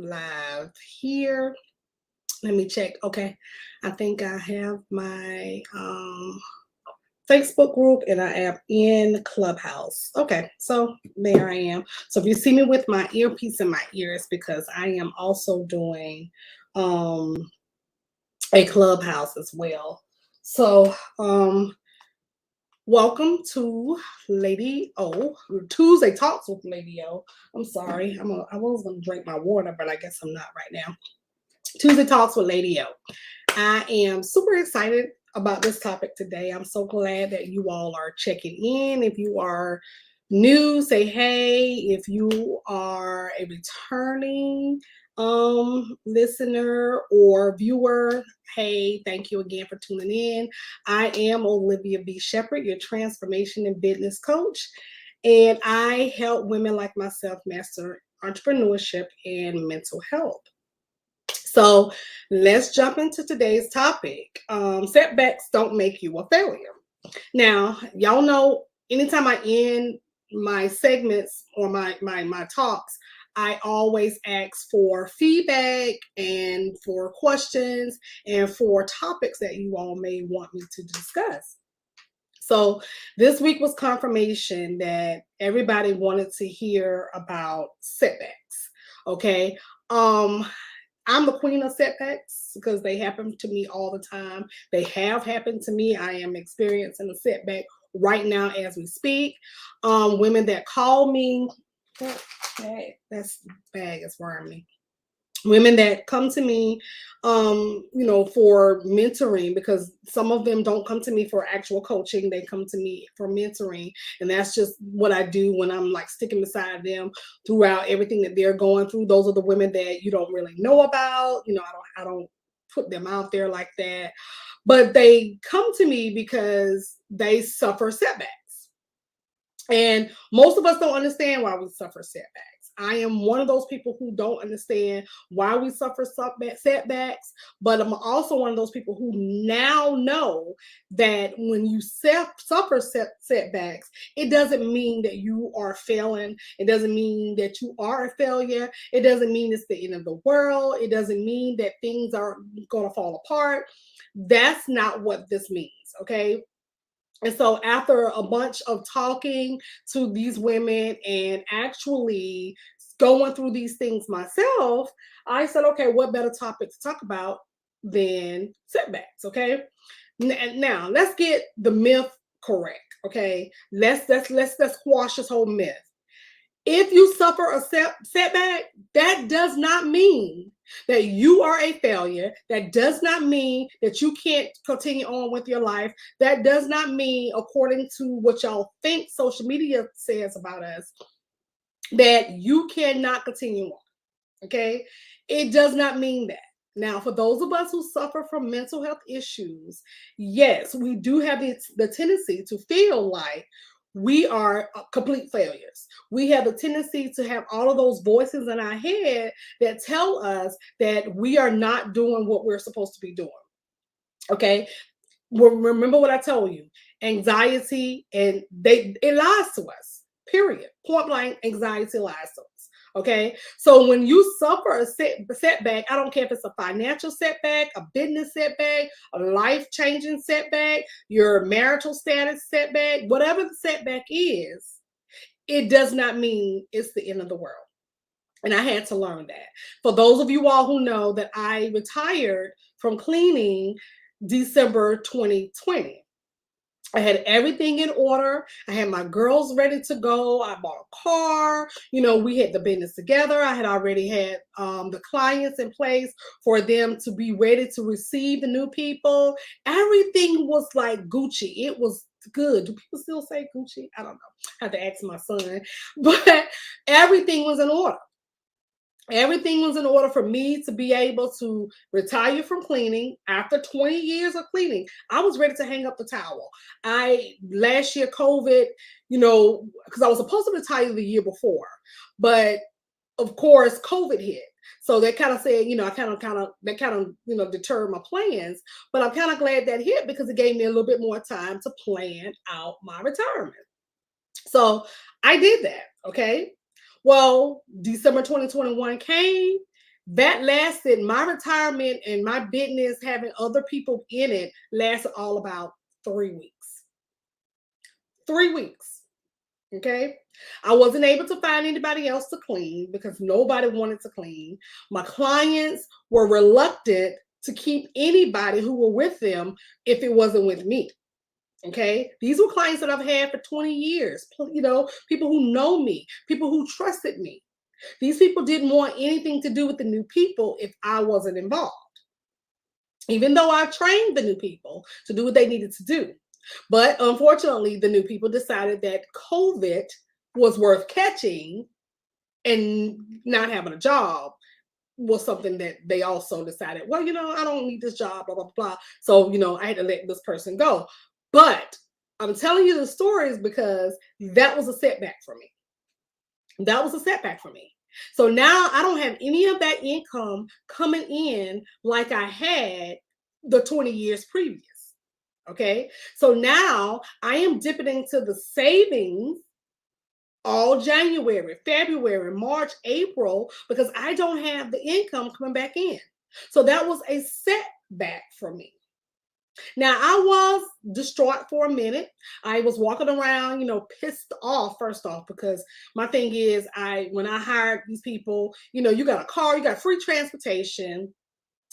live here. Let me check. Okay. I think I have my Facebook group and I am in Clubhouse. Okay, so there I am. So if you see me with my earpiece in my ears, because I am also doing um a Clubhouse as well. So welcome to Lady O Tuesday Talks with Lady O. I'm sorry, I was gonna drink my water, but I guess I'm not right now. Tuesday Talks with Lady O. I am super excited about this topic today. I'm so glad that you all are checking in. If you are new, say hey. If you are a returning listener or viewer, hey, thank you again for tuning in. I am Olivia B Shepherd, your transformation and business coach, and I help women like myself master entrepreneurship and mental health. So let's jump into today's topic. Setbacks don't make you a failure. Now, y'all know anytime I end my segments or my talks, I always ask for feedback and for questions and for topics that you all may want me to discuss. So this week was confirmation that everybody wanted to hear about setbacks. Okay. I'm the queen of setbacks because they happen to me all the time. They have happened to me. I am experiencing a setback right now as we speak. Women that call me, that's bag is worrying me. Women that come to me, for mentoring, because some of them don't come to me for actual coaching. They come to me for mentoring. And that's just what I do when I'm like sticking beside them throughout everything that they're going through. Those are the women that you don't really know about. I don't put them out there like that. But they come to me because they suffer setbacks. And most of us don't understand why we suffer setbacks. I am one of those people who don't understand why we suffer setbacks, but I'm also one of those people who now know that when you suffer setbacks, it doesn't mean that you are failing. It doesn't mean that you are a failure. It doesn't mean it's the end of the world. It doesn't mean that things are going to fall apart. That's not what this means, okay? And so after a bunch of talking to these women and actually going through these things myself, I said, okay, what better topic to talk about than setbacks, okay? Now, let's get the myth correct, okay? Let's squash this whole myth. If you suffer a setback, that does not mean that you are a failure. That does not mean that you can't continue on with your life. That does not mean, according to what y'all think social media says about us, that you cannot continue on. Okay? It does not mean that. Now, for those of us who suffer from mental health issues, yes, we do have the tendency to feel like we are complete failures. We have a tendency to have all of those voices in our head that tell us that we are not doing what we're supposed to be doing. Okay? Well, remember what I told you. Anxiety, and it lies to us. Period. Point blank, anxiety lies to us. Okay, so when you suffer a setback, I don't care if it's a financial setback, a business setback, a life-changing setback, your marital status setback, whatever the setback is, it does not mean it's the end of the world. And I had to learn that. For those of you all who know that I retired from cleaning December 2020. I had everything in order. I had my girls ready to go. I bought a car. We had the business together. I had already had the clients in place for them to be ready to receive the new people. Everything was like Gucci. It was good. Do people still say Gucci? I don't know. I had to ask my son. But everything was in order. Everything was in order for me to be able to retire from cleaning after 20 years of cleaning. I was ready to hang up the towel. Last year, COVID, because I was supposed to retire the year before, but of course, COVID hit. So that kind of said, deterred my plans. But I'm kind of glad that hit because it gave me a little bit more time to plan out my retirement. So I did that. Okay. Well, December 2021 came That lasted, my retirement and my business having other people in it lasted all about 3 weeks. 3 weeks. Okay. I wasn't able to find anybody else to clean because nobody wanted to clean. My clients were reluctant to keep anybody who were with them if it wasn't with me. Okay. These were clients that I've had for 20 years, people who know me, people who trusted me. These people didn't want anything to do with the new people if I wasn't involved, even though I trained the new people to do what they needed to do. But unfortunately, the new people decided that COVID was worth catching, and not having a job was something that they also decided, well, I don't need this job, blah, blah, blah. So, I had to let this person go. But I'm telling you the stories because that was a setback for me. That was a setback for me. So now I don't have any of that income coming in like I had the 20 years previous. Okay. So now I am dipping into the savings all January, February, March, April, because I don't have the income coming back in. So that was a setback for me. Now, I was distraught for a minute. I was walking around, pissed off, first off, because my thing is, when I hired these people, you got a car, you got free transportation.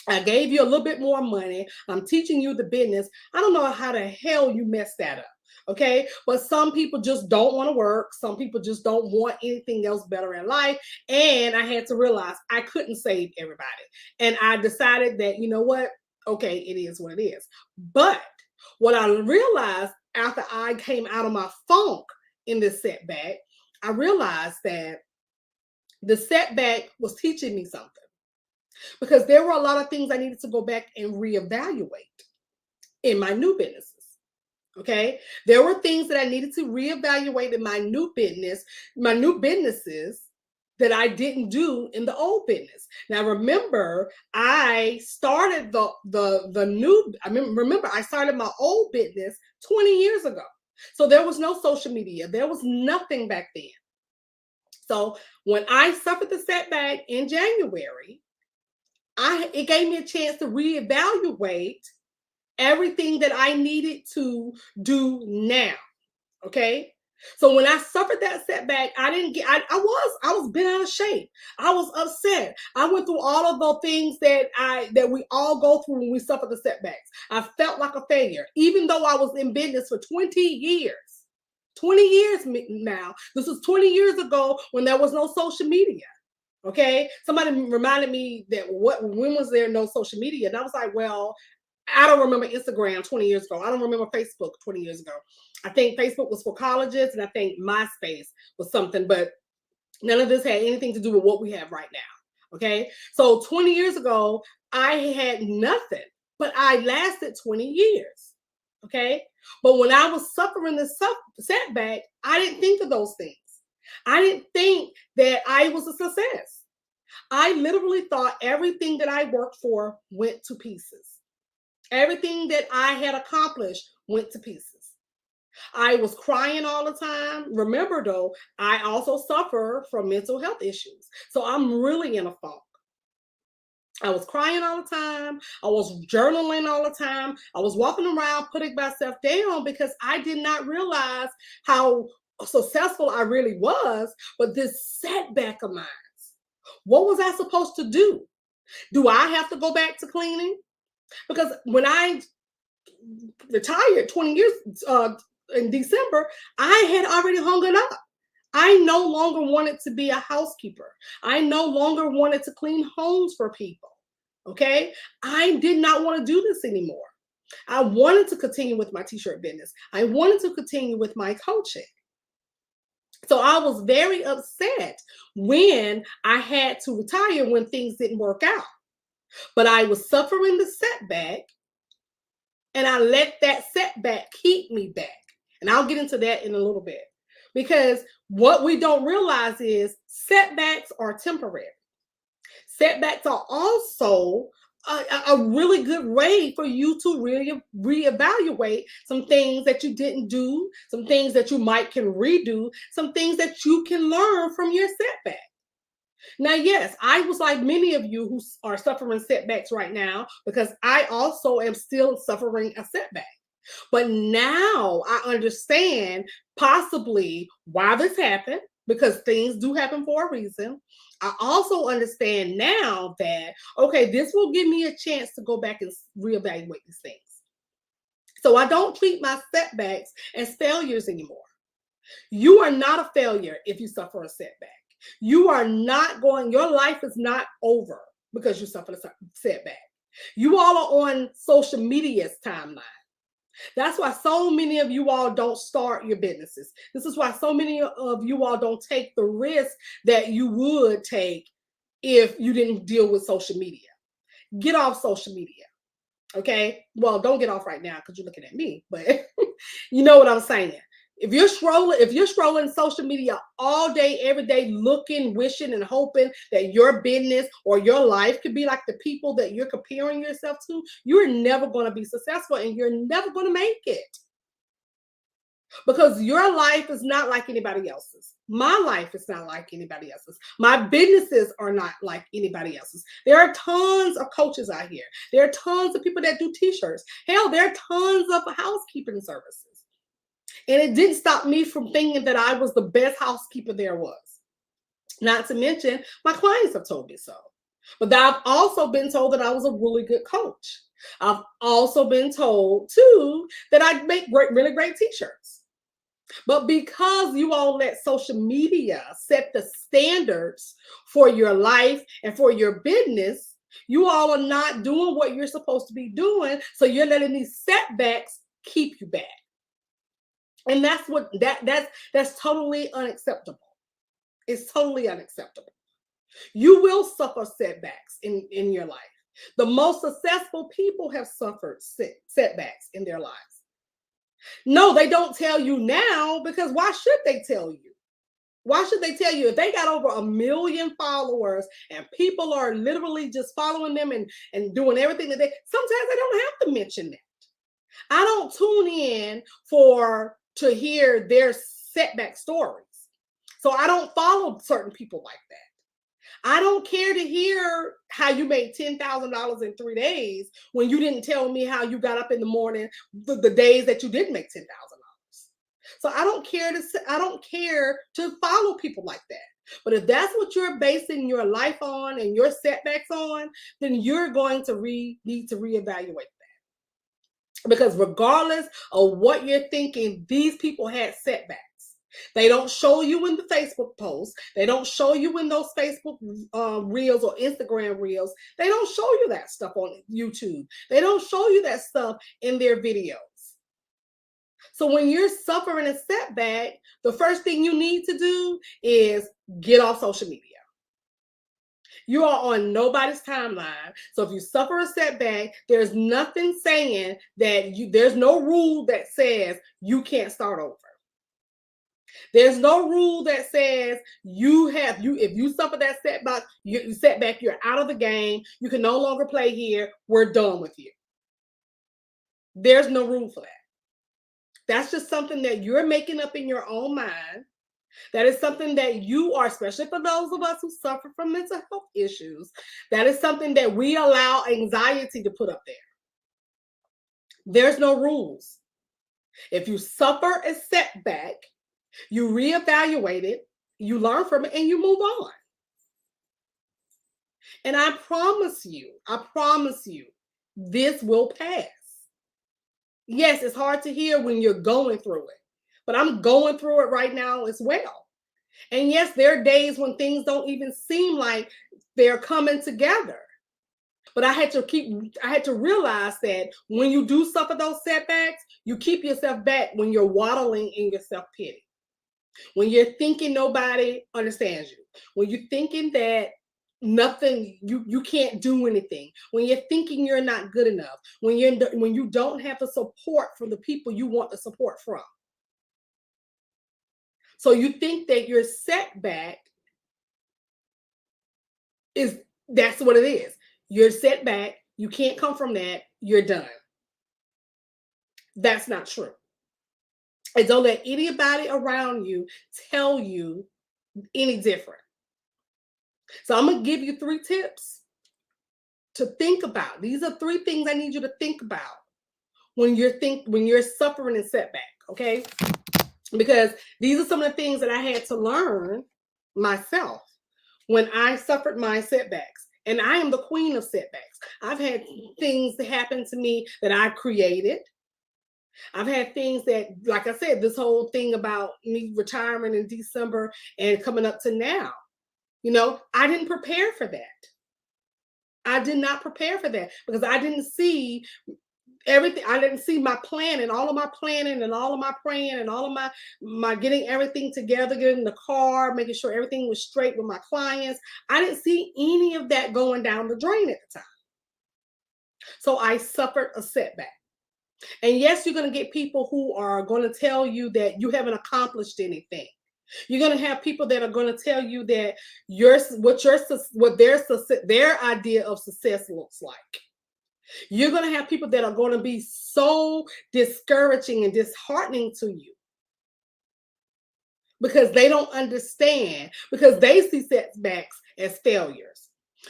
I gave you a little bit more money. I'm teaching you the business. I don't know how the hell you messed that up. Okay. But some people just don't want to work. Some people just don't want anything else better in life. And I had to realize I couldn't save everybody. And I decided that, you know what? Okay, it is what it is. But what I realized after I came out of my funk in this setback, I realized that the setback was teaching me something, because there were a lot of things I needed to go back and reevaluate in my new businesses. Okay. There were things that I needed to reevaluate in my new businesses that I didn't do in the old business. Now, remember, I started remember I started my old business 20 years ago. So there was no social media. There was nothing back then. So when I suffered the setback in January, it gave me a chance to reevaluate everything that I needed to do now. Okay. So when I suffered that setback, I was bent out of shape. I was upset. I went through all of the things that we all go through when we suffer the setbacks. I felt like a failure, even though I was in business for 20 years. 20 years now. This was 20 years ago when there was no social media. Okay. Somebody reminded me that when was there no social media? And I was like, well, I don't remember Instagram 20 years ago. I don't remember Facebook 20 years ago. I think Facebook was for colleges, and I think MySpace was something, but none of this had anything to do with what we have right now. Okay. So 20 years ago, I had nothing, but I lasted 20 years. Okay. But when I was suffering this setback, I didn't think of those things. I didn't think that I was a success. I literally thought everything that I worked for went to pieces. Everything that I had accomplished went to pieces. I was crying all the time. Remember, though, I also suffer from mental health issues. So I'm really in a funk. I was crying all the time. I was journaling all the time. I was walking around putting myself down because I did not realize how successful I really was. But this setback of mine, what was I supposed to do? Do I have to go back to cleaning? Because when I retired 20 years in December, I had already hung it up. I no longer wanted to be a housekeeper. I no longer wanted to clean homes for people. Okay. I did not want to do this anymore. I wanted to continue with my t-shirt business. I wanted to continue with my coaching. So I was very upset when I had to retire, when things didn't work out. But I was suffering the setback, and I let that setback keep me back. And I'll get into that in a little bit, because what we don't realize is setbacks are temporary. Setbacks are also a really good way for you to really reevaluate some things that you didn't do, some things that you might can redo, some things that you can learn from your setback. Now, yes, I was like many of you who are suffering setbacks right now, because I also am still suffering a setback. But now I understand possibly why this happened, because things do happen for a reason. I also understand now that, okay, this will give me a chance to go back and reevaluate these things. So I don't treat my setbacks as failures anymore. You are not a failure if you suffer a setback. You are not going, your life is not over because you suffered a setback. You all are on social media's timeline. That's why so many of you all don't start your businesses. This is why so many of you all don't take the risk that you would take if you didn't deal with social media. Get off social media. Okay. Well, don't get off right now because you're looking at me, but you know what I'm saying. If you're scrolling social media all day, every day, looking, wishing, and hoping that your business or your life could be like the people that you're comparing yourself to, you're never going to be successful and you're never going to make it. Because your life is not like anybody else's. My life is not like anybody else's. My businesses are not like anybody else's. There are tons of coaches out here. There are tons of people that do t-shirts. Hell, there are tons of housekeeping services. And it didn't stop me from thinking that I was the best housekeeper there was. Not to mention, my clients have told me so. But I've also been told that I was a really good coach. I've also been told, too, that I make really great t-shirts. But because you all let social media set the standards for your life and for your business, you all are not doing what you're supposed to be doing. So you're letting these setbacks keep you back. And that's totally unacceptable. It's totally unacceptable. You will suffer setbacks in your life. The most successful people have suffered setbacks in their lives. No, they don't tell you now, because why should they tell you? Why should they tell you if they got over 1 million followers and people are literally just following them and doing everything that sometimes they don't have to mention that. I don't tune in to hear their setback stories. So I don't follow certain people like that. I don't care to hear how you made $10,000 in 3 days when you didn't tell me how you got up in the morning the days that you did make $10,000. So I don't care to follow people like that. But if that's what you're basing your life on and your setbacks on, then you're going to need to reevaluate that. Because regardless of what you're thinking, these people had setbacks. They don't show you in the Facebook posts. They don't show you in those Facebook reels or Instagram reels. They don't show you that stuff on YouTube. They don't show you that stuff in their videos. So when you're suffering a setback, the first thing you need to do is get off social media. You are on nobody's timeline. So if you suffer a setback, there's nothing saying that there's no rule that says you can't start over. There's no rule that says if you suffer that setback, you're out of the game. You can no longer play here. We're done with you. There's no rule for that. That's just something that you're making up in your own mind. That is something that you are, especially for those of us who suffer from mental health issues, that is something that we allow anxiety to put up there. There's no rules. If you suffer a setback, you reevaluate it, you learn from it, and you move on. And I promise you, this will pass. Yes, it's hard to hear when you're going through it, but I'm going through it right now as well. And yes, there are days when things don't even seem like they're coming together. But I had to realize that when you do suffer those setbacks, you keep yourself back when you're waddling in your self-pity. When you're thinking nobody understands you. When you're thinking that you can't do anything. When you're thinking you're not good enough. When you don't have the support from the people you want the support from. So you think that your setback that's what it is. You're set back. You can't come from that. You're done. That's not true. And don't let anybody around you tell you any different. So I'm going to give you 3 tips to think about. These are 3 things I need you to think about when you're suffering a setback, okay? Because these are some of the things that I had to learn myself when I suffered my setbacks. And I am the queen of setbacks. I've had things that happen to me that I created. I've had things that, like I said, this whole thing about me retiring in December and coming up to now, I didn't prepare for that. I did not prepare for that because I didn't see everything. I didn't see my planning, all of my planning and all of my praying and all of my getting everything together, getting the car, making sure everything was straight with my clients. I didn't see any of that going down the drain at the time. So I suffered a setback. And yes, you're going to get people who are going to tell you that you haven't accomplished anything. You're going to have people that are going to tell you that what their idea of success looks like. You're going to have people that are going to be so discouraging and disheartening to you because they don't understand, because they see setbacks as failures.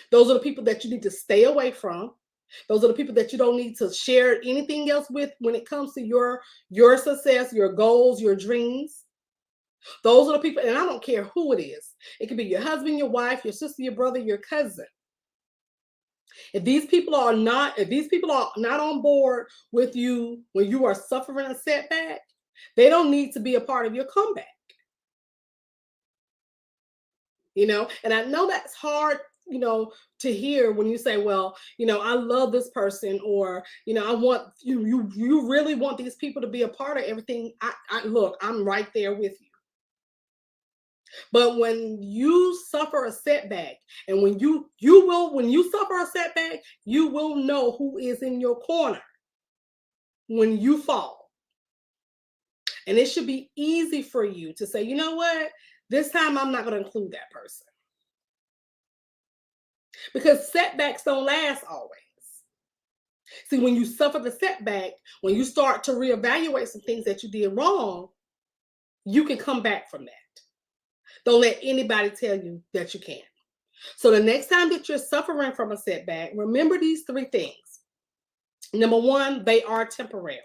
Those are the people that you need to stay away from. Those are the people that you don't need to share anything else with when it comes to your success, your goals, your dreams. Those are the people, and I don't care who it is. It could be your husband, your wife, your sister, your brother, your cousin. If these people are not on board with you when you are suffering a setback, they don't need to be a part of your comeback. And I know that's hard, to hear when you say, well, I love this person, or, I want you really want these people to be a part of everything. I look, I'm right there with you. But when you suffer a setback, and when you suffer a setback, you will know who is in your corner when you fall. And it should be easy for you to say, you know what, this time I'm not going to include that person. Because setbacks don't last always. See, when you suffer the setback, when you start to reevaluate some things that you did wrong, you can come back from that. Don't let anybody tell you that you can't. So the next time that you're suffering from a setback, remember these 3 things. Number 1, they are temporary.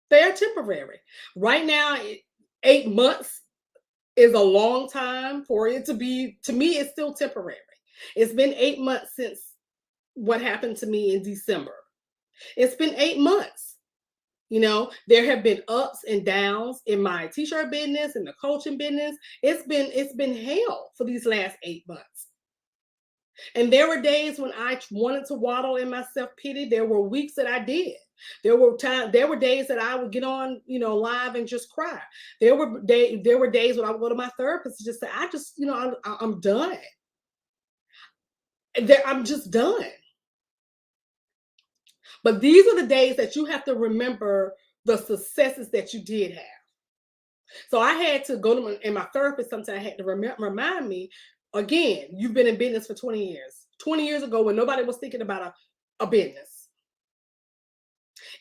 They are temporary. Right now, 8 months is a long time for it to be. To me, it's still temporary. It's been 8 months since what happened to me in December. It's been 8 months. There have been ups and downs in my t-shirt business and the coaching business. It's been hell for these last 8 months. And there were days when I wanted to waddle in my self-pity. There were weeks that I did. There were days that I would get on, live and just cry. There were days when I would go to my therapist and just say, I'm done. I'm just done. But these are the days that you have to remember the successes that you did have. So I had to go to my therapist sometimes had to remind me, again, you've been in business for 20 years. 20 years ago when nobody was thinking about a business.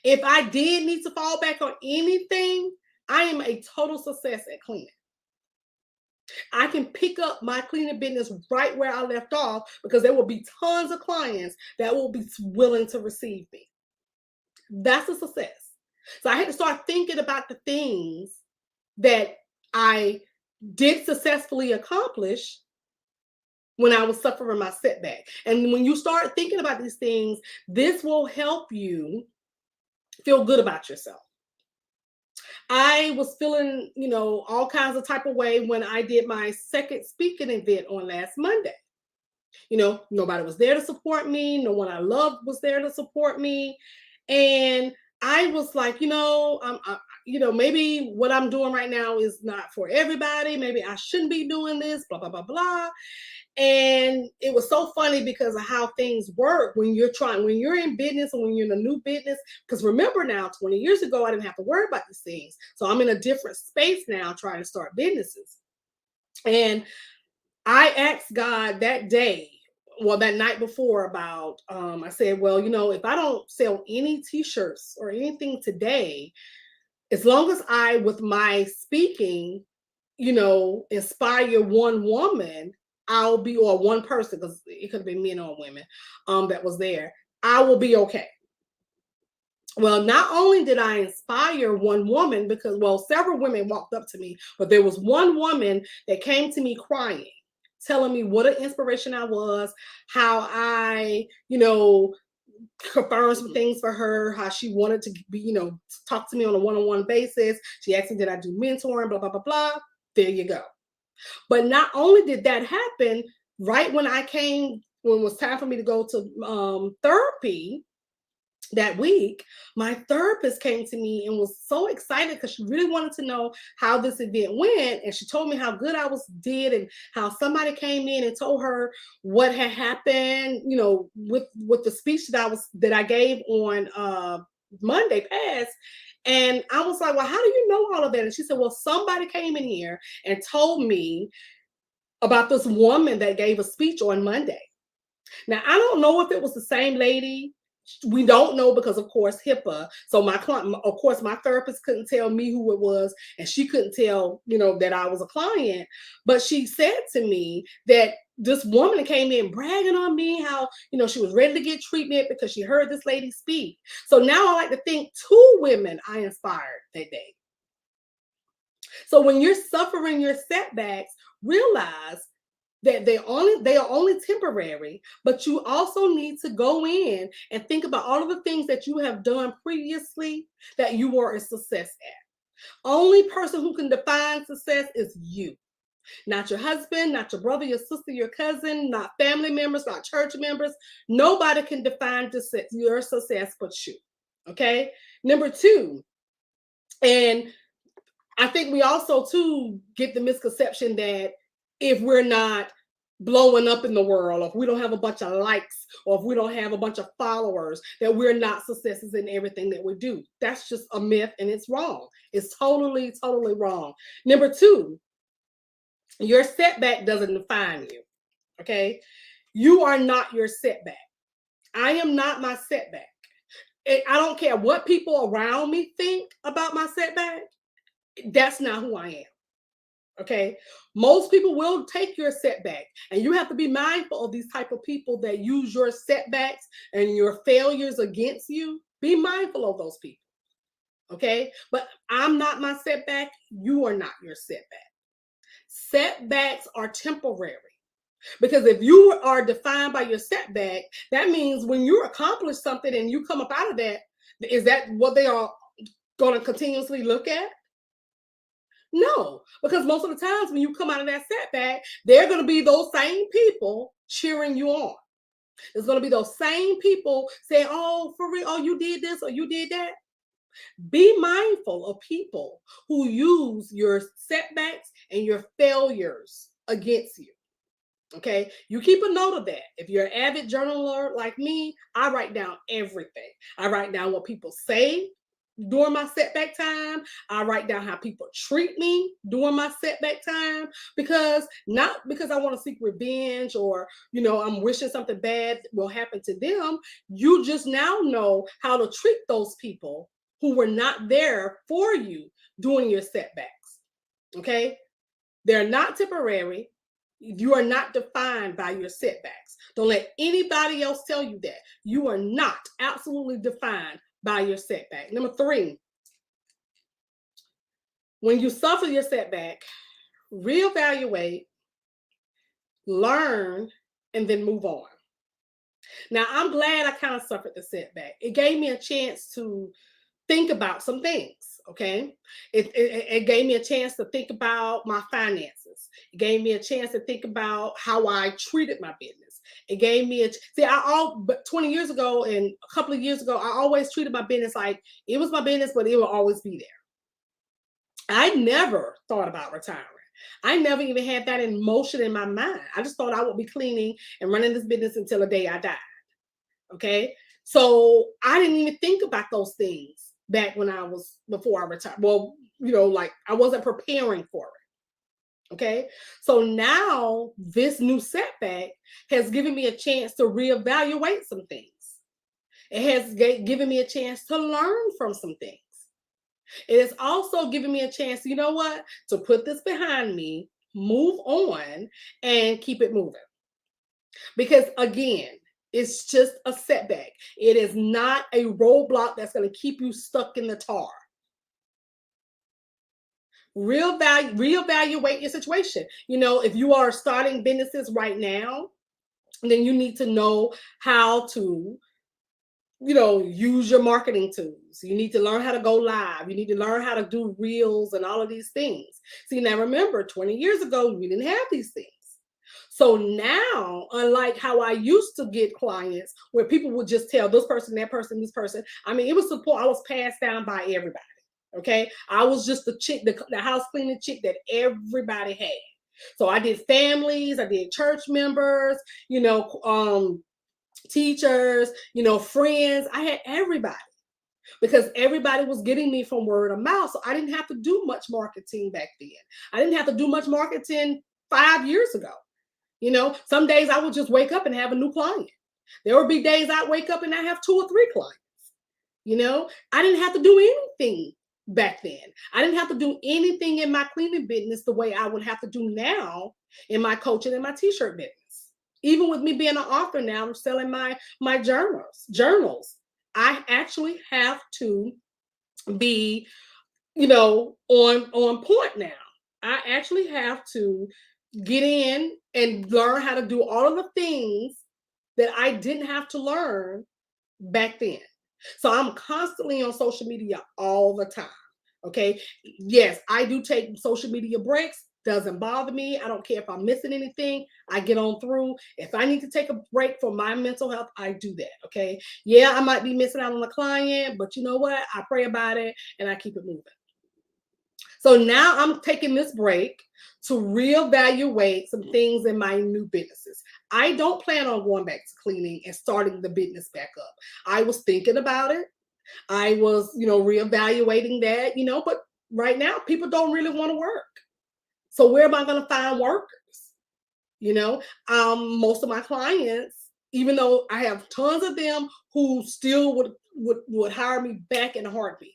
If I did need to fall back on anything, I am a total success at cleaning. I can pick up my cleaning business right where I left off because there will be tons of clients that will be willing to receive me. That's a success. So I had to start thinking about the things that I did successfully accomplish when I was suffering my setback. And when you start thinking about these things, this will help you feel good about yourself. I was feeling, all kinds of type of way when I did my second speaking event on last Monday. Nobody was there to support me. No one I loved was there to support me. And I was like, maybe what I'm doing right now is not for everybody. Maybe I shouldn't be doing this, blah, blah, blah, blah. And it was so funny because of how things work when you're in business and when you're in a new business. Because remember now, 20 years ago, I didn't have to worry about these things. So I'm in a different space now trying to start businesses. And I asked God that day, that night before about, I said, well, if I don't sell any t-shirts or anything today, as long as I, with my speaking, inspire one woman, I'll be, or one person, because it could have been men or women that was there, I will be okay. Well, not only did I inspire one woman, because, well, several women walked up to me, but there was one woman that came to me crying, telling me what an inspiration I was, how I, confirmed some things for her, how she wanted to be, talk to me on a one-on-one basis. She asked me, did I do mentoring, blah, blah, blah, blah. There you go. But not only did that happen, right when it was time for me to go to therapy, that week, my therapist came to me and was so excited because she really wanted to know how this event went. And she told me how good I did, and how somebody came in and told her what had happened, with the speech that I gave on Monday past. And I was like, well, how do you know all of that? And she said, well, somebody came in here and told me about this woman that gave a speech on Monday. Now, I don't know if it was the same lady. We don't know because, of course, HIPAA. So my client, of course, my therapist couldn't tell me who it was, and she couldn't tell, that I was a client. But she said to me that this woman came in bragging on me, how, she was ready to get treatment because she heard this lady speak. So now I like to think 2 women I inspired that day. So when you're suffering your setbacks, realize that they are only temporary, but you also need to go in and think about all of the things that you have done previously that you were a success at. Only person who can define success is you. Not your husband, not your brother, your sister, your cousin, not family members, not church members. Nobody can define your success but you. Okay? Number 2, and I think we also too get the misconception that if we're not blowing up in the world, or if we don't have a bunch of likes, or if we don't have a bunch of followers, that we're not successes in everything that we do. That's just a myth, and it's wrong. It's totally, totally wrong. Number 2, your setback doesn't define you. Okay? You are not your setback. I am not my setback. I don't care what people around me think about my setback. That's not who I am. Okay, most people will take your setback, and you have to be mindful of these type of people that use your setbacks and your failures against you. Be mindful of those people. Okay, but I'm not my setback. You are not your setback. Setbacks are temporary, because if you are defined by your setback, that means when you accomplish something and you come up out of that, is that what they are going to continuously look at? No, because most of the times when you come out of that setback, they're going to be those same people cheering you on. It's going to be those same people saying, oh, for real, oh, you did this or you did that. Be mindful of people who use your setbacks and your failures against you. Okay, you keep a note of that. If you're an avid journaler like me, I write down everything. I write down what people say during my setback time. I write down how people treat me during my setback time, not because I want to seek revenge, or I'm wishing something bad will happen to them. You just now know how to treat those people who were not there for you during your setbacks. Okay, they're not temporary. You are not defined by your setbacks. Don't let anybody else tell you that. You are not absolutely defined by your setback. Number 3, when you suffer your setback, reevaluate, learn, and then move on. Now, I'm glad I kind of suffered the setback. It gave me a chance to think about some things. Okay, it gave me a chance to think about my finances. It gave me a chance to think about how I treated my business. It gave me but 20 years ago and a couple of years ago, I always treated my business like it was my business, but it will always be there. I never thought about retiring. I never even had that in motion in my mind. I just thought I would be cleaning and running this business until the day I died. Okay, so I didn't even think about those things back before I retired. Well, like I wasn't preparing for it. Okay, so now this new setback has given me a chance to reevaluate some things. It has given me a chance to learn from some things. It has also given me a chance, to put this behind me move on, and keep it moving. Because again, it's just a setback. It is not a roadblock that's going to keep you stuck in the tar. Reevaluate your situation. If you are starting businesses right now, then you need to know how to use your marketing tools. You need to learn how to go live. You need to learn how to do reels and all of these things. See, now remember, 20 years ago, we didn't have these things. So now, unlike how I used to get clients where people would just tell this person, that person, this person, I mean, it was support. I was passed down by everybody. Okay. I was just the chick, the house cleaning chick that everybody had. So I did families, I did church members, teachers, friends. I had everybody because everybody was getting me from word of mouth. So I didn't have to do much marketing back then. I didn't have to do much marketing 5 years ago. Some days I would just wake up and have a new client. There would be days I'd wake up and I have 2 or 3 clients. I didn't have to do anything back then. I didn't have to do anything in my cleaning business the way I would have to do now in my coaching and my t-shirt business. Even with me being an author now, I'm selling my journals. I actually have to be, on point now. I actually have to get in and learn how to do all of the things that I didn't have to learn back then. So I'm constantly on social media all the time. Okay. Yes, I do take social media breaks. Doesn't bother me. I don't care if I'm missing anything. I get on through. If I need to take a break for my mental health, I do that. Okay. Yeah, I might be missing out on a client, but you know what? I pray about it and I keep it moving. So now I'm taking this break to reevaluate some things in my new businesses. I don't plan on going back to cleaning and starting the business back up. I was thinking about it. I was, reevaluating that, but right now people don't really want to work. So where am I going to find workers? Most of my clients, even though I have tons of them who still would hire me back in a heartbeat,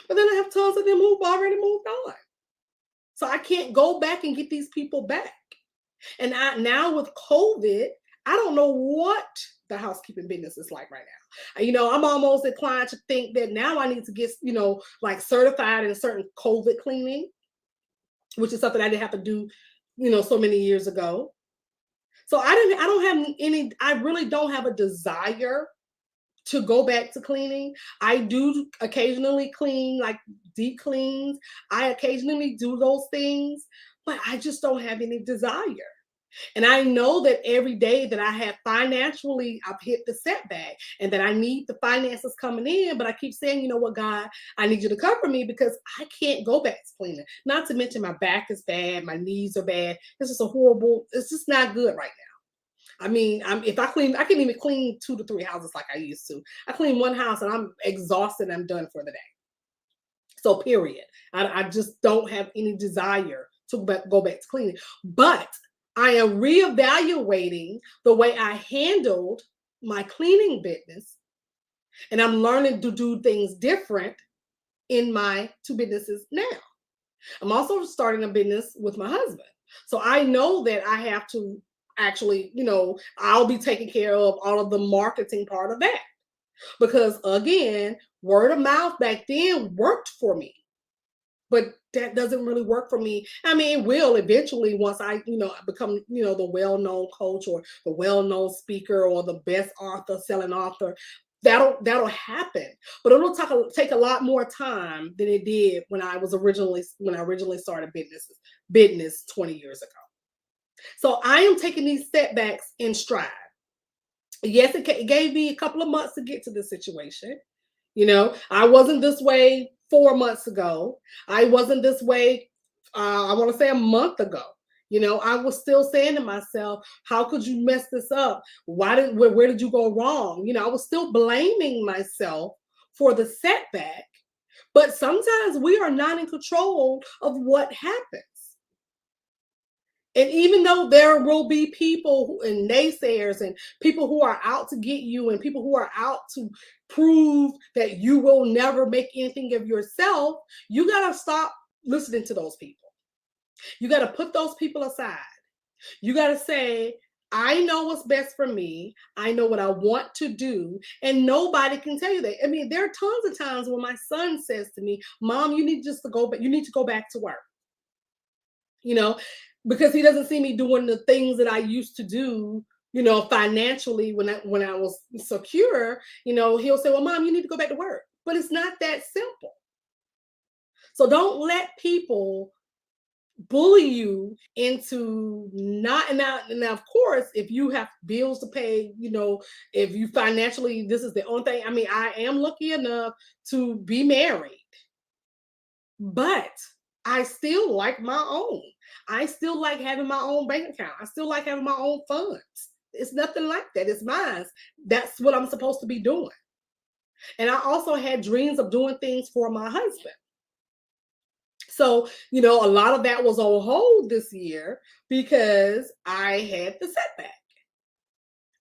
but then I have tons of them who've already moved on. So I can't go back and get these people back. And now with COVID, I don't know what the housekeeping business is like right now. I'm almost inclined to think that now I need to get, like certified in certain COVID cleaning, which is something I didn't have to do, so many years ago. So I really don't have a desire to go back to cleaning. I do occasionally clean, like deep cleans. I occasionally do those things, but I just don't have any desire. And I know that every day that I have financially, I've hit the setback and that I need the finances coming in. But I keep saying, you know what, God, I need you to cover me because I can't go back to cleaning. Not to mention my back is bad, my knees are bad. It's just not good right now. I mean, if I clean, I can't even clean 2 to 3 houses like I used to. I clean one house and I'm exhausted. I'm done for the day. So period. I just don't have any desire to go back to cleaning. But I am reevaluating the way I handled my cleaning business. And I'm learning to do things different in my 2 businesses now. I'm also starting a business with my husband. So I know that I have to actually, I'll be taking care of all of the marketing part of that. Because again, word of mouth back then worked for me. But that doesn't really work for me. I mean, it will eventually once I, become, the well-known coach or the well-known speaker or the best author, selling author. That'll happen, but it'll take a lot more time than it did when I originally started business 20 years ago. So I am taking these setbacks in stride. Yes, it gave me a couple of months to get to this situation. I wasn't this way 4 months ago. I wasn't this way, I want to say a month ago. I was still saying to myself, how could you mess this up? Where did you go wrong? I was still blaming myself for the setback. But sometimes we are not in control of what happens. And even though there will be people and naysayers and people who are out to get you and people who are out to prove that you will never make anything of yourself, you got to stop listening to those people. You got to put those people aside. You got to say, I know what's best for me. I know what I want to do. And nobody can tell you that. I mean, there are tons of times when my son says to me, Mom, you need just to go back. You need to go back to work. You know, because he doesn't see me doing the things that I used to do, financially when I was secure. He'll say, well, Mom, you need to go back to work. But it's not that simple. So don't let people bully you into not. And now of course, if you have bills to pay, if you financially, this is the only thing. I mean, I am lucky enough to be married, but I still like my own. I still like having my own bank account. I still like having my own funds. It's nothing like that. It's mine. That's what I'm supposed to be doing. And I also had dreams of doing things for my husband. So, a lot of that was on hold this year because I had the setback.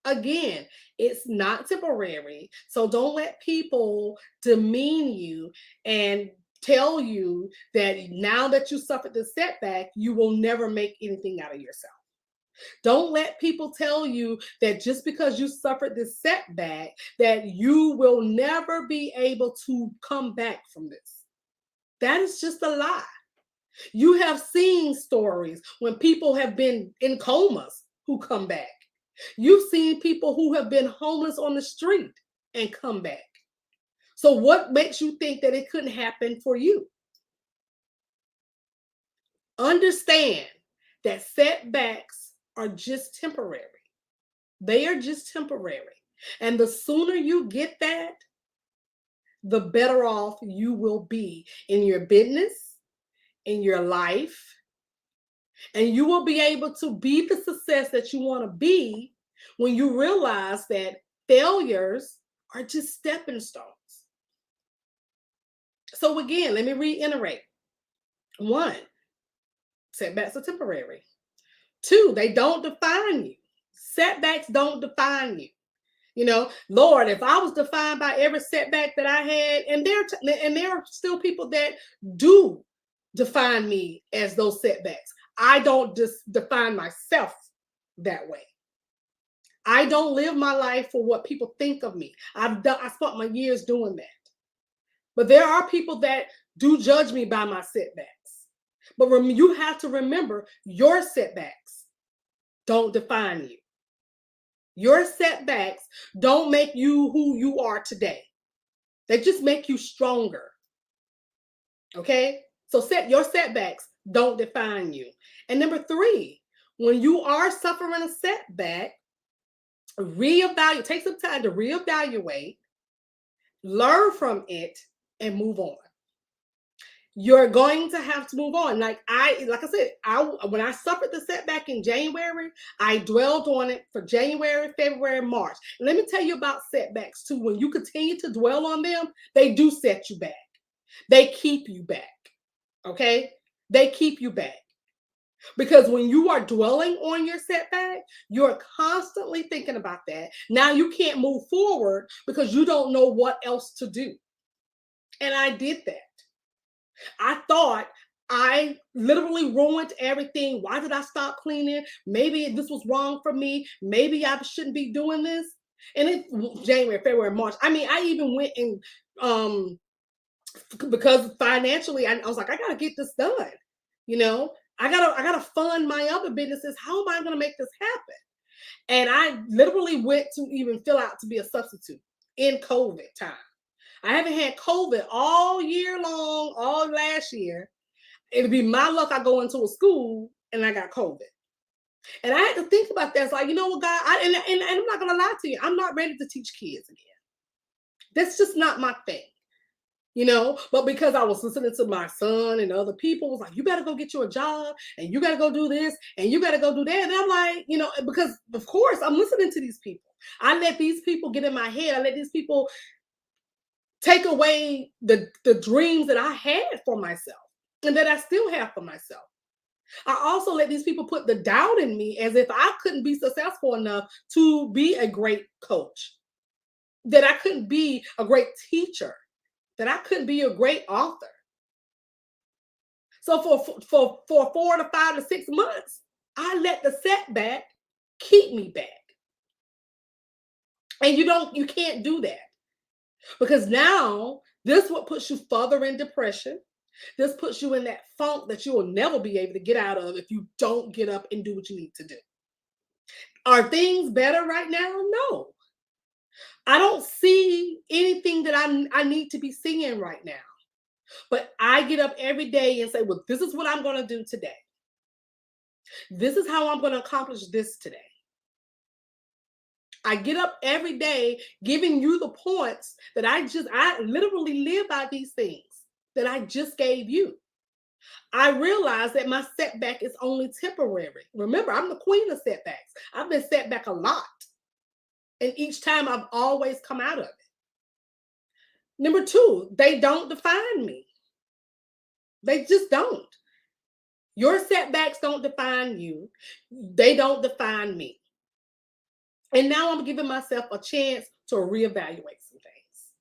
Again, it's not temporary. So don't let people demean you and tell you that now that you suffered the setback, you will never make anything out of yourself. Don't let people tell you that just because you suffered this setback, that you will never be able to come back from this. That is just a lie. You have seen stories when people have been in comas who come back. You've seen people who have been homeless on the street and come back. So what makes you think that it couldn't happen for you? Understand that setbacks are just temporary. They are just temporary. And the sooner you get that, the better off you will be in your business, in your life, and you will be able to be the success that you want to be when you realize that failures are just stepping stones. So again, let me reiterate. 1, setbacks are temporary. 2, they don't define you. Setbacks don't define you. Lord, if I was defined by every setback that I had, and there are still people that do define me as those setbacks. I don't just define myself that way. I don't live my life for what people think of me. I spent my years doing that. But there are people that do judge me by my setbacks. But you have to remember, your setbacks don't define you. Your setbacks don't make you who you are today. They just make you stronger. Okay? So your setbacks don't define you. And number 3, when you are suffering a setback, reevaluate. Take some time to reevaluate, learn from it, and move on. You're going to have to move on. Like I said, when I suffered the setback in January, I dwelled on it for January, February, March. And let me tell you about setbacks too. When you continue to dwell on them, they do set you back. They keep you back. Okay? They keep you back. Because when you are dwelling on your setback, you're constantly thinking about that. Now you can't move forward because you don't know what else to do. And I did that. I thought I literally ruined everything. Why did I stop cleaning? Maybe this was wrong for me. Maybe I shouldn't be doing this. And it's January, February, March. I mean, I even went and because financially, I was like, I gotta get this done. I gotta fund my other businesses. How am I gonna make this happen? And I literally went to even fill out to be a substitute in COVID time. I haven't had COVID all year long, all last year. It'd be my luck I go into a school and I got COVID. And I had to think about that. It's like, you know what, God, and I'm not gonna lie to you, I'm not ready to teach kids again. That's just not my thing. But because I was listening to my son and other people was like, you better go get you a job and you gotta go do this and you gotta go do that. And I'm like, because of course I'm listening to these people. I let these people get in my head. I let these people take away the dreams that I had for myself and that I still have for myself. I also let these people put the doubt in me as if I couldn't be successful enough to be a great coach, that I couldn't be a great teacher, that I couldn't be a great author. So for 4 to 5 to 6 months, I let the setback keep me back. And you can't do that, because now this what puts you further in depression. This puts you in that funk that you will never be able to get out of if you don't get up and do what you need to do. Are things better right now? No. I don't see anything that I need to be seeing right now. But I get up every day and say, well, this is what I'm going to do today. This is how I'm going to accomplish this today. I get up every day giving you the points that I literally live by these things that I just gave you. I realize that my setback is only temporary. Remember, I'm the queen of setbacks. I've been set back a lot. And each time I've always come out of it. Number two, they don't define me. They just don't. Your setbacks don't define you. They don't define me. And now I'm giving myself a chance to reevaluate some things.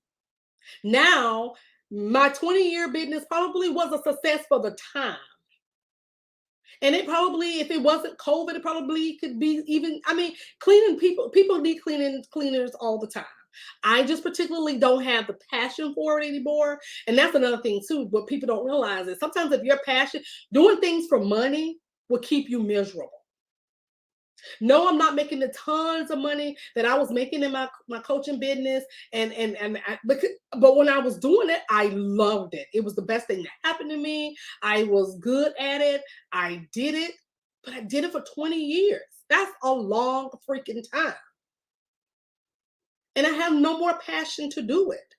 Now, my 20-year business probably was a success for the time. And it probably, if it wasn't COVID, it probably could be even, cleaning people need cleaners all the time. I just particularly don't have the passion for it anymore. And that's another thing too, what people don't realize is sometimes if you're passionate, doing things for money will keep you miserable. No, I'm not making the tons of money that I was making in my coaching business. But when I was doing it, I loved it. It was the best thing that happened to me. I was good at it. I did it, but I did it for 20 years. That's a long freaking time. And I have no more passion to do it.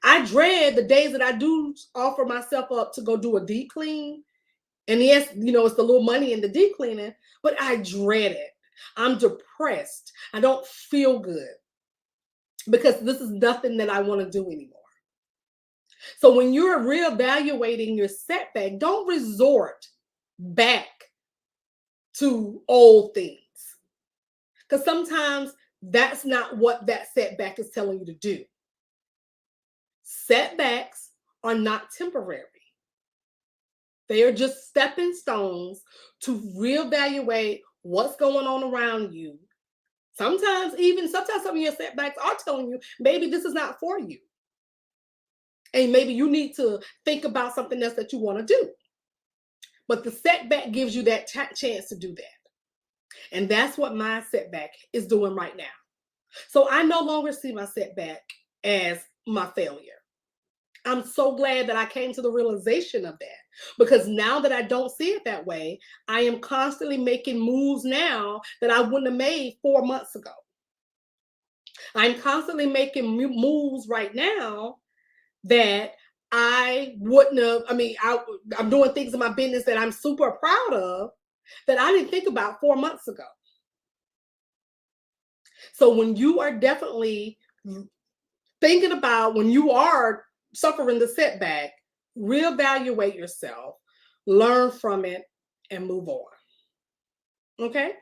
I dread the days that I do offer myself up to go do a deep clean. And yes, it's the little money in the deep cleaning, but I dread it. I'm depressed. I don't feel good because this is nothing that I want to do anymore. So when you're reevaluating your setback, don't resort back to old things, because sometimes that's not what that setback is telling you to do. Setbacks are not temporary. They are just stepping stones to reevaluate what's going on around you. Sometimes some of your setbacks are telling you, maybe this is not for you. And maybe you need to think about something else that you want to do. But the setback gives you that chance to do that. And that's what my setback is doing right now. So I no longer see my setback as my failure. I'm so glad that I came to the realization of that, because now that I don't see it that way, I am constantly making moves now that I wouldn't have made 4 months ago. I'm constantly making moves right now that I wouldn't have. I'm doing things in my business that I'm super proud of that I didn't think about 4 months ago. So when you are definitely thinking about when you are suffering the setback, reevaluate yourself, learn from it, and move on. Okay?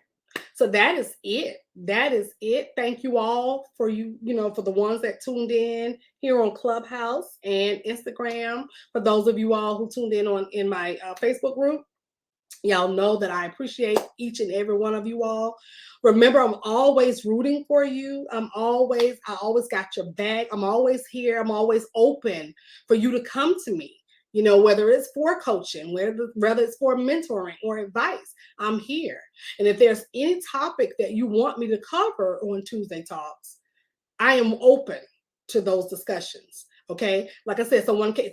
So that is it. That is it. Thank you all for for the ones that tuned in here on Clubhouse and Instagram. For those of you all who tuned in my Facebook group, y'all know that I appreciate each and every one of you all. Remember, I'm always rooting for you. I always got your back. I'm always here. I'm always open for you to come to me. Whether it's for coaching, whether it's for mentoring or advice, I'm here. And if there's any topic that you want me to cover on Tuesday Talks, I am open to those discussions. Okay. Like I said,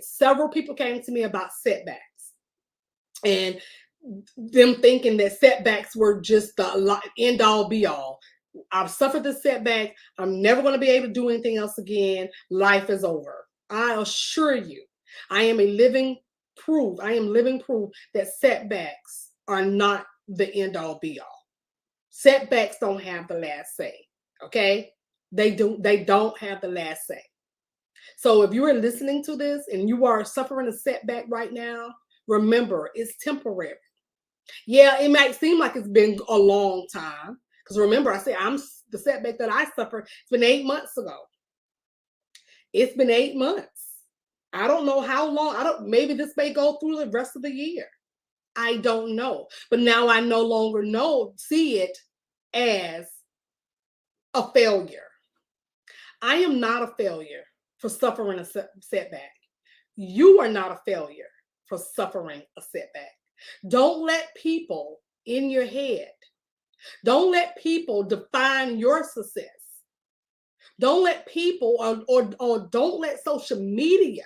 several people came to me about setbacks and them thinking that setbacks were just the end all be all. I've suffered this setback. I'm never going to be able to do anything else again. Life is over. I assure you, I am living proof that setbacks are not the end all be all. Setbacks don't have the last say. Okay? They don't have the last say. So if you are listening to this and you are suffering a setback right now, remember, it's temporary. Yeah, it might seem like it's been a long time. Because remember, I said the setback that I suffered, it's been 8 months ago. It's been 8 months. I don't know how long. Maybe this may go through the rest of the year. I don't know. But now I no longer see it as a failure. I am not a failure for suffering a setback. You are not a failure for suffering a setback. Don't let people in your head, don't let people define your success. Don't let people or don't let social media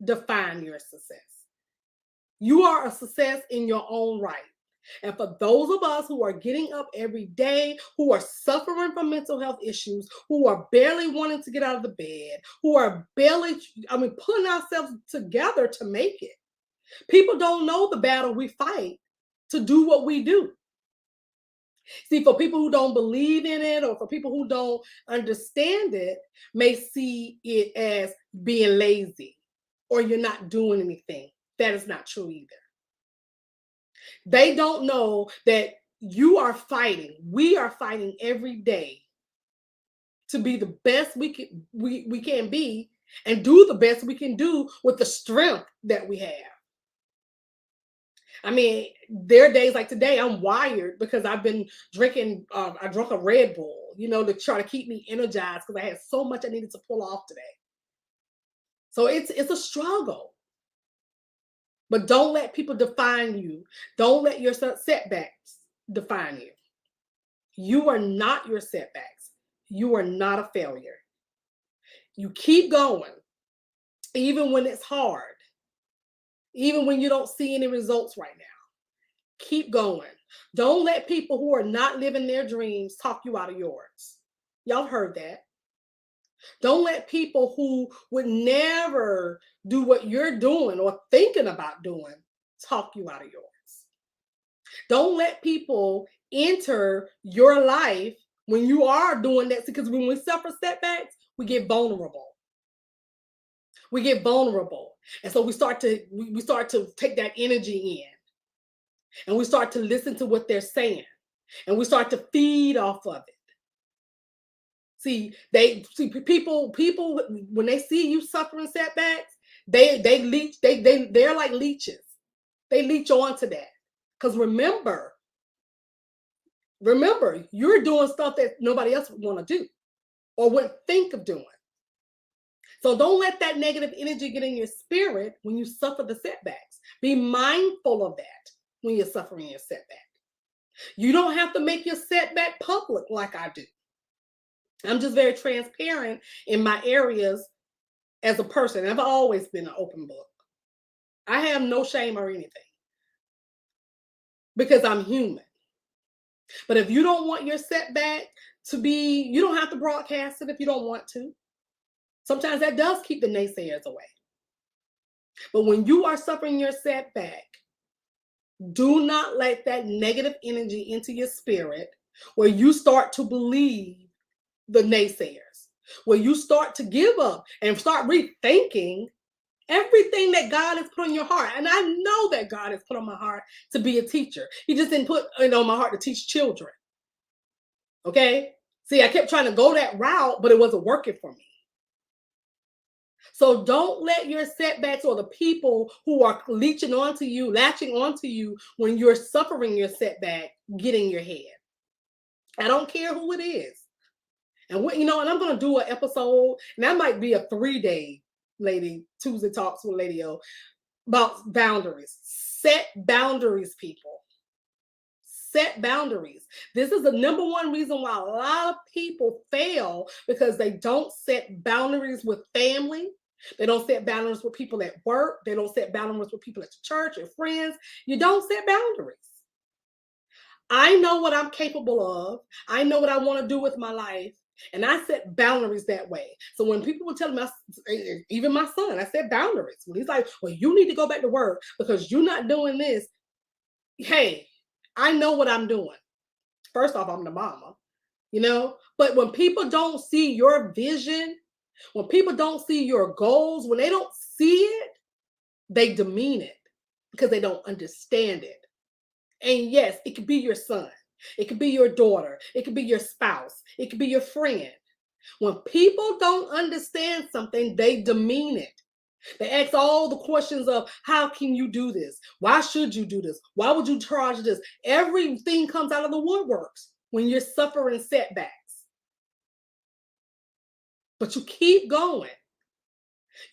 define your success. You are a success in your own right. And for those of us who are getting up every day, who are suffering from mental health issues, who are barely wanting to get out of the bed, who are pulling ourselves together to make it. People don't know the battle we fight to do what we do. See, for people who don't believe in it or for people who don't understand it, may see it as being lazy or you're not doing anything. That is not true either. They don't know that we are fighting every day to be the best we can be and do the best we can do with the strength that we have. I mean, there are days like today, I'm wired because I've been drinking, I drank a Red Bull, to try to keep me energized because I had so much I needed to pull off today. So it's a struggle. But don't let people define you. Don't let your setbacks define you. You are not your setbacks. You are not a failure. You keep going, even when it's hard, even when you don't see any results right now. Keep going. Don't let people who are not living their dreams talk you out of yours. Y'all heard that. Don't let people who would never do what you're doing or thinking about doing talk you out of yours. Don't let people enter your life when you are doing that, because when we suffer setbacks, we get vulnerable. We get vulnerable. And so we start to take that energy in. And we start to listen to what they're saying. And we start to feed off of it. See, people when they see you suffering setbacks, they're like leeches. They leech onto that. Because remember, you're doing stuff that nobody else would want to do or would think of doing. So don't let that negative energy get in your spirit when you suffer the setbacks. Be mindful of that when you're suffering your setback. You don't have to make your setback public like I do. I'm just very transparent in my areas as a person. I've always been an open book. I have no shame or anything because I'm human. But if you don't want your setback to be, you don't have to broadcast it if you don't want to. Sometimes that does keep the naysayers away. But when you are suffering your setback, do not let that negative energy into your spirit where you start to believe the naysayers, where you start to give up and start rethinking everything that God has put on your heart. And I know that God has put on my heart to be a teacher. He just didn't put it on my heart to teach children. Okay? See, I kept trying to go that route, but it wasn't working for me. So don't let your setbacks or the people who are latching onto you when you're suffering your setback get in your head. I don't care who it is. And and I'm going to do an episode, and that might be a 3-day Tuesday Talks with Lady O about boundaries. Set boundaries, people. Set boundaries. This is the number one reason why a lot of people fail, because they don't set boundaries with family. They don't set boundaries with people at work. They don't set boundaries with people at the church or friends. You don't set boundaries. I know what I'm capable of. I know what I want to do with my life. And I set boundaries that way. So when people were telling me, even my son, I set boundaries. When he's like, well, you need to go back to work because you're not doing this. Hey, I know what I'm doing. First off, I'm the mama, But when people don't see your vision, when people don't see your goals, when they don't see it, they demean it because they don't understand it. And yes, it could be your son. It could be your daughter. It could be your spouse. It could be your friend. When people don't understand something, they demean it. They ask all the questions of how can you do this? Why should you do this? Why would you charge this? Everything comes out of the woodworks when you're suffering setbacks. But you keep going.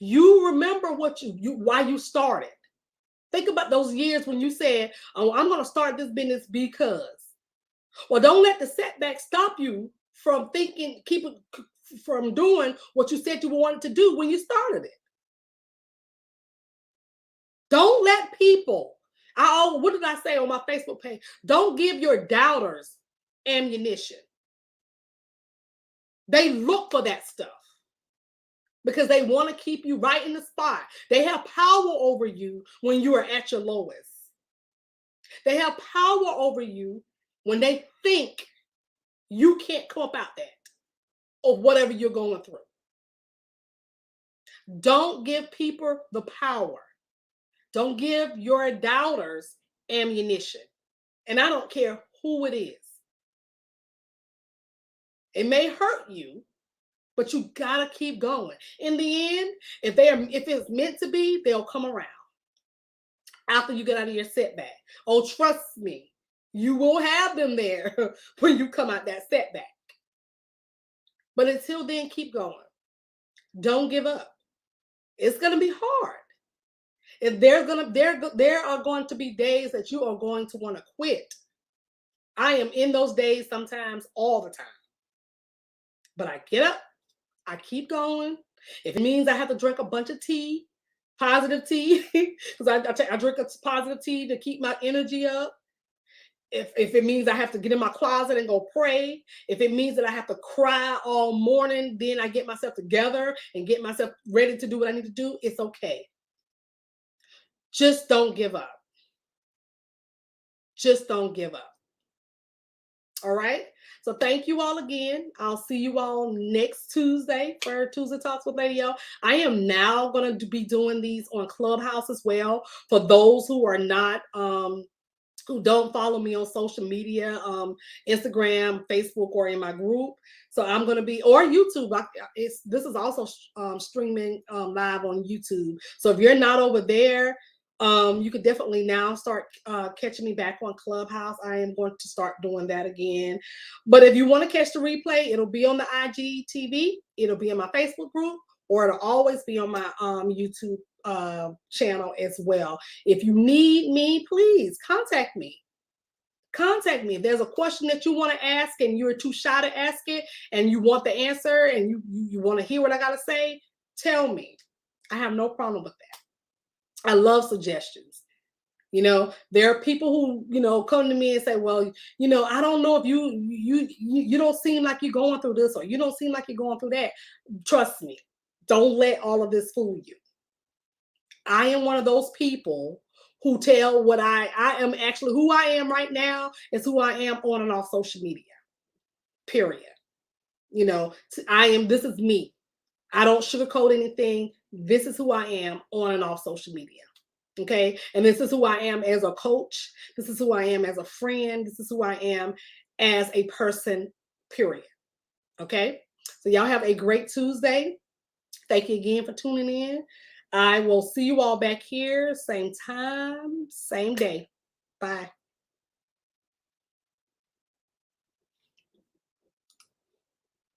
You remember what why you started. Think about those years when you said, "Oh, I'm going to start this business because." Well, don't let the setback stop you from thinking, from doing what you said you wanted to do when you started it. Don't let people, what did I say on my Facebook page? Don't give your doubters ammunition. They look for that stuff because they want to keep you right in the spot. They have power over you when you are at your lowest. They have power over you when they think you can't come up out that or whatever you're going through. Don't give people the power. Don't give your doubters ammunition. And I don't care who it is. It may hurt you, but you gotta keep going. In the end, if it's meant to be, they'll come around after you get out of your setback. Oh, trust me, you will have them there when you come out that setback. But until then, keep going. Don't give up. It's gonna be hard. If there are going to be days that you are going to want to quit. I am in those days sometimes, all the time. But I get up, I keep going. If it means I have to drink a bunch of tea, positive tea, because I drink a positive tea to keep my energy up. If it means I have to get in my closet and go pray, if it means that I have to cry all morning, then I get myself together and get myself ready to do what I need to do, it's okay. Just don't give up. Just don't give up. All right. So thank you all again. I'll see you all next Tuesday for Tuesday Talks with Lady O. I am now going to be doing these on Clubhouse as well. For those who are not, who don't follow me on social media, Instagram, Facebook, or in my group. So I'm going to be, or YouTube. This is also streaming live on YouTube. So if you're not over there, you could definitely now start catching me back on Clubhouse. I am going to start doing that again. But if you want to catch the replay, it'll be on the IGTV, it'll be in my Facebook group, or it'll always be on my YouTube channel as well. If you need me, please contact me. Contact me. If there's a question that you want to ask and you're too shy to ask it and you want the answer and you want to hear what I got to say, tell me. I have no problem with that. I love suggestions. You know, there are people who, you know, come to me and say, well, you know, I don't know if you don't seem like you're going through this, or you don't seem like you're going through that. Trust me. Don't let all of this fool you. I am one of those people who tell what I am actually who I am right now is who I am on and off social media. Period. You know, this is me. I don't sugarcoat anything. This is who I am on and off social media. Okay. And this is who I am as a coach. This is who I am as a friend. This is who I am as a person, period. Okay. So y'all have a great Tuesday. Thank you again for tuning in. I will see you all back here, same time, same day. Bye.